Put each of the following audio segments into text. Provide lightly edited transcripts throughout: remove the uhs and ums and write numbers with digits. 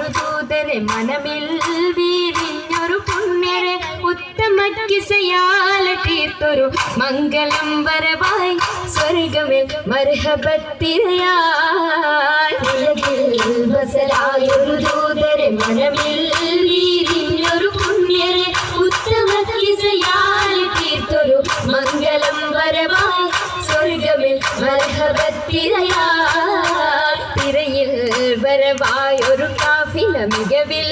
ഒരു ദൂതരെ മനമിൽ വീരിഞ്ഞൊരു പുണ്യരെ ഉത്തമ കിസയാല തീർത്തൊരു മംഗളം വരവായി സ്വർഗമിൽ മർഹബത്തിരയായി വസലായൊരു ദൂതരെ മനമിൽ വീരിഞ്ഞൊരു പുണ്യരെ ഉത്തമ കിസയാല തീർത്തൊരു മംഗളം വരവായി സ്വർഗമിൽ മർഹബത്തിരയായി തിരയിൽ വരവായൊരു കാഫില മികവിൽ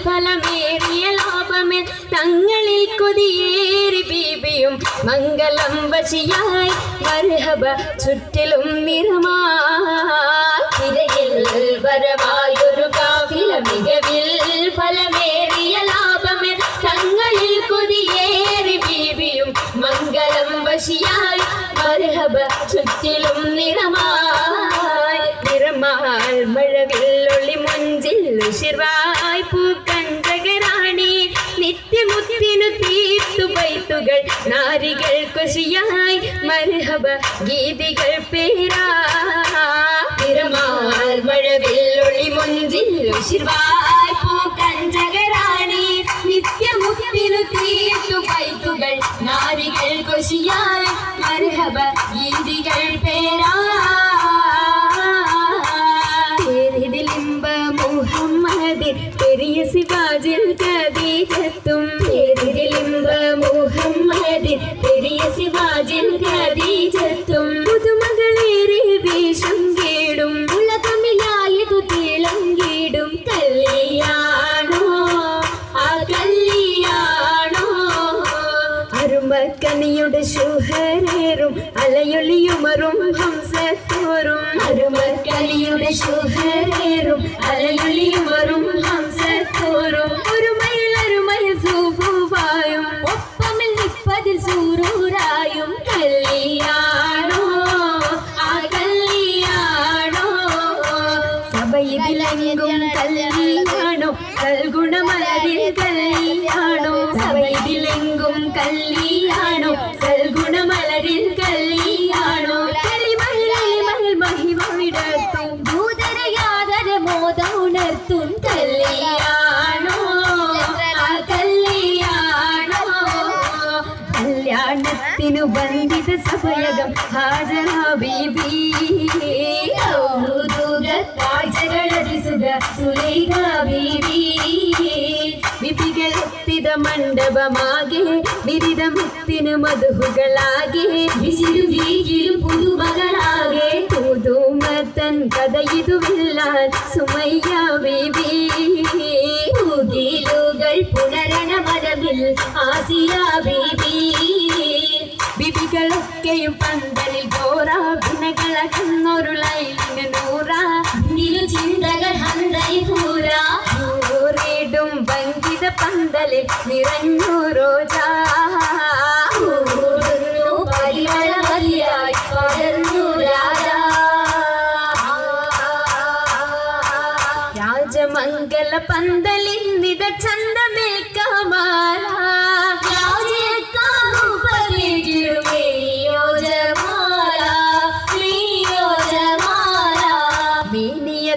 ഫലമേറിയ ലാഭമിൽ തങ്ങളിൽ കൊതിയേറി ബീബിയും മംഗളം വശിയായി മർഹബ ചുറ്റിലും നിറമായി തിരയിൽ വരവായൊരു കാഫില മികവിൽ ഫലമേറിയ ലാഭമിൽ തങ്ങളിൽ കൊതിയേറി ബീബിയും മംഗളം വശിയായി മർഹബ ചുറ്റിലും നിറമായി നിറമാൽ മഴവില്ലൊളി മുഞ്ചിൽ ശിർവായി പൂക്കഞ്ചകരാണി നിത്യമുത്തിനു തീർത്തു ബൈത്തുകൾ നാരികൾ ഖുശിയായി മർഹബ ഗീതികൾ പേരാ നിറമാൽ മഴവില്ലൊളി മുഞ്ചിൽ ശിർവായി പൂക്കഞ്ചകരാണി നിത്യമുത്തിനു തീർത്തു ബൈത്തുകൾ നാരികൾ ഖുശിയായി മർഹബ ഗീതികൾ പേരാ പെരിയ സിവാജിൽ ഖദീജത്തും പേരിലിമ്പ മുഹമ്മദിൻ പെരിയ സിവാജിൽ ഖദീജത്തും പുതുമകളേറെ വേഷം കേടും ഉലകമിലായതു തിളങ്ങിടും കല്യാണോ ആ കല്യാണോ അരുമക്കനിയുടെ ശുഹരേറും അലയൊളിയുമറും ഹംസത്തോറും അരുമക്കനിയുടെ ശുഹരേറും അലയൊളിയുമറും ഹംസത്തോറും ഒരു മയിൽ സൂഫുവായും ഒപ്പമിൽ നിപ്പതിൽ സൂറൂരായും കല്യാണോ ആ കല്യാണോ സഭയിലെങ്കും കല്യാണോ സൽഗുണമലരിൽ കല്യാണോ സഭയിലെങ്കും കല്യാണോ സൽഗുണമലരിൽ കല്യാണോ മഹിമവിടത്തും ഭൂതരയാതര മോദമുണർത്തും കല്യാണോ ആ കല്യാണോ കല്യാണത്തിനു ബന്ധിത സഭയകം ഹാജരാ ബീബി വിപികളെത്തിത മണ്ഡപമാകെ വിരിതമുത്തിനു മധുഹുകളാകെ വിശിരുവീകിലും പുതുമകളാകെ പുതുമത്തൻ കഥയിതുവില്ലാൻ സുമയ്യ ബീബി ൂകൾ പുണരണ മരമിൽ ആസിയ ബീബി ബിബികളൊക്കെയും പന്തലിൽ ഘോരാഭിനകളൊരു ലൈലിന് നൂറാ ചിന്തകൾ ഹന്തൈ പൂരാ ൂറിടും ഭംഗിത പന്തലിൽ നിറഞ്ഞു റോജാ പരിമളമതിയായി പടർന്നു രാജാ രാജമംഗല പന്തലിൽ നിത ചന്തമേ കമാല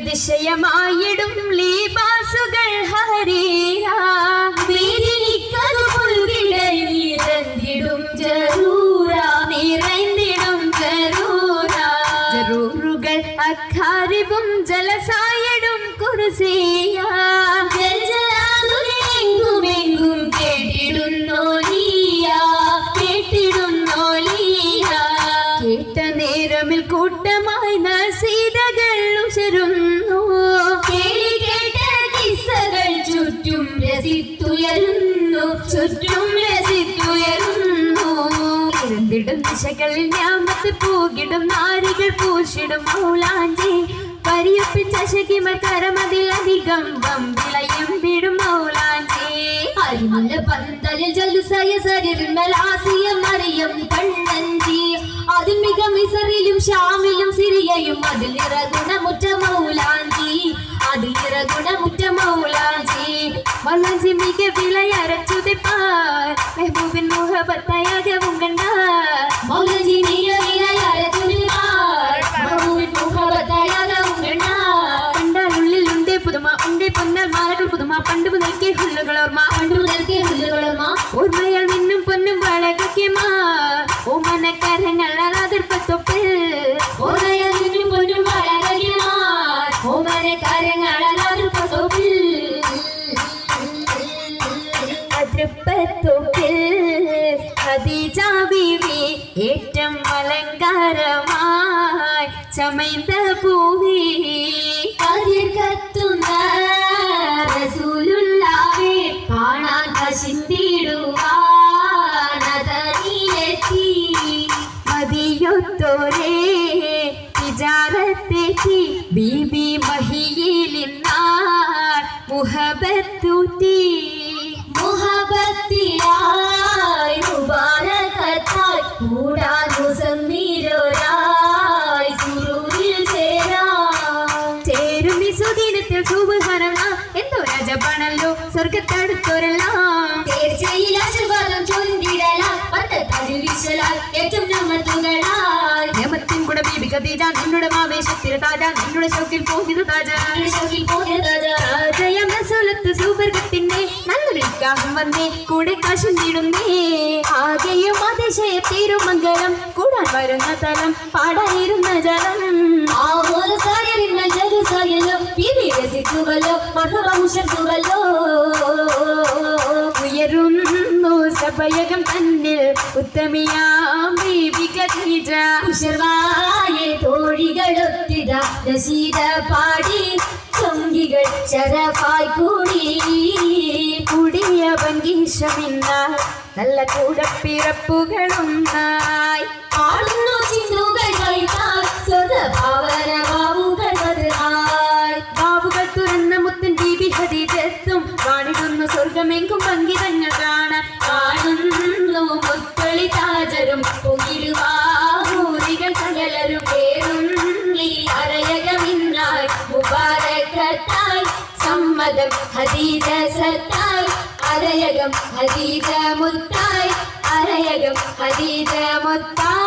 ദിശയമായിടും ലീബാസുകൾ ഹരീരാ നിറഞ്ഞിടും ജറൂറുകൾ അഖാരിബും ജലസായിടും കുർസിയാ എങ്കുമെങ്കും കേട്ടിടുന്നോലിയാ കേട്ട നേരമിൽ കൂട്ടമായി നസീതകൾ ഉശരുന്നു കേളി കേട്ട കിസ്സകൾ ചുറ്റും രസിത്തുയരുന്നു ഇരുന്നിടും ദിശകളിൽ ഞാമത്ത് പൂകിടും നാരികൾ പൂശിടും മൗലാഞ്ചി പരിയൊപ്പിച്ച ശകിമർ കരമതിലധികം വമ്പിളയും വിടും മൗലാഞ്ചി അരിമുല്ല പന്തലിൽ ജലുസയ സരിമലാസിയ മറിയം കണ്ണഞ്ചി അതിൽ മിക മിസറിലും ഷാമിലും സിറിയയും അതിൽ നിറഗുണമുറ്റ മൗലാഞ്ചി മൗലാഞ്ചി മിക വിളയരച്ചുതിപ്പാർ മെഹബൂബിൻ മുഹബത്തയാകവും കണ്ടാർ മൗലാഞ്ചി കണ്ടാലുള്ളിൽ ഉണ്ടേ പുതുമ ഉണ്ടേ പൊന്ന കണ്ടാൽ മാലകൾ പുതുമ പണ്ട് മുതൽക്കേ ഹുല്ലുകളോർമ്മ ഓർമ്മയാൽ നിന്നും പൊന്നും വളകയ്ക്കുമാ ഓമനക്കരങ്ങൾ അതിർപ്പത്തൊപ്പിൽ ഓർമ്മയാൽ നിന്നും പൊന്നും വളകയ്ക്കുമാ ഓമനക്കരങ്ങൾ അതിർപ്പത്തൊപ്പിൽ അതിർപ്പത്തൊപ്പിൽ ഖദീജ ബീവി ഏറ്റം അലങ്കാരമായി ചമൈന്ത പൂവി കതിർ കത്തുന്ന റസൂലുള്ളാഹി കാണാൻ കശിന്തിടുവാനതനിലെത്തി മദിയൊത്തോരേ തിജാറത്തെത്തി ബീബി മഹിയിലിന്നാർ മുഹബത്തൂത്തി മുഹബത്തിലായി മുബാരകത്തായി കൂടാൻ മുസമ്മിരോരായി സുറൂരിൽ ചേരും ഈ സുദിനത്തിൽ സുബ്ഹാനല്ലാഹ് എന്തോ രാജപാണല്ലോ സ്വർഗത്തടുത്തോരെല്ലാം തീർച്ചയിൽ ആശീർവാദം ചൊല്ലിടലാൽ ഏറ്റവും കൂടെ ബീബി ഖദീജ നിന്നുടെ ആവേശത്തിൽ താജ നിന്നുടെ ഷൗക്കിൽ പോകിയത് താജ സുവർഗത്തിന്റെ നല്ലൊരു നിക്കാഹും വന്നേ കൂടെ കാശും നീടുന്നേ ആകെയും അതിശയത്തീരും മംഗളം കൂടാൻ വരുന്ന തലം പാടായിരുന്ന ജലം ഉയരുന്നു സഭയകം തന്നിൽ ഉത്തമിയാം ബീബി ഖദീജ തോഴികളൊത്തിത നസീദ പാടി ചൊങ്കികൾ ശരഫായി കൂടിയ ഭംഗീഷമെന്നാൽ നല്ല കൂടപ്പിറപ്പുകളൊന്നായി ആടുന്നു ചിന്തുകൾ ബാബുകൾ തുറന്ന മുത്തൻ ബീബി ഖദീജത്തും വാണിടുന്നു സ്വർഗമെങ്കും പങ്കിതങ്ങൾ കാണാൻ കാണുന്നു മുത്തൊളി താജരും പുകിടുവാഹൂതികൾ സകലരും പേരുള്ളി അരയകമിന്നായി മുബാരകത്തായി സമ്മതം ഖദീജ സത്തായി അരയകം ഖദീജ മുത്തായി അരയകം ഖദീജ മുത്തായി